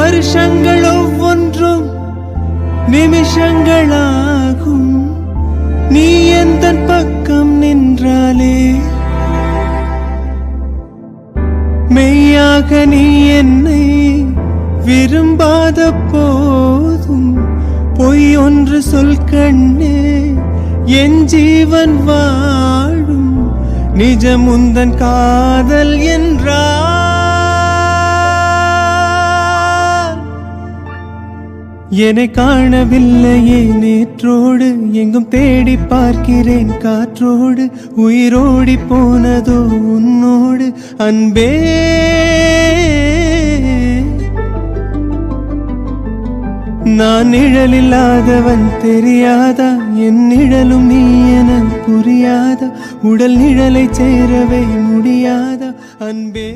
வருஷங்கள் ஒவ்வொன்றும் நிமிஷங்களாகும். நீ எந்த பக்கம் நின்றாலே மெய்யாக நீ என்னை விரும்பாத போதும் பொய் ஒன்று சொல் கண்ணே, என் ஜீவன் வாழும் நிஜம் உந்தன் காதல் என்றார். என்னை காணவில்லையே நேற்றோடு, எங்கும் தேடி பார்க்கிறேன் காற்றோடு. உயிரோடி போனதோ உன்னோடு அன்பே. நான் நிழலில்லாதவன் தெரியாதா, என் நிழலும் நீ என புரியாதா, உடல் நிழலை சேரவே முடியாதா அன்பே.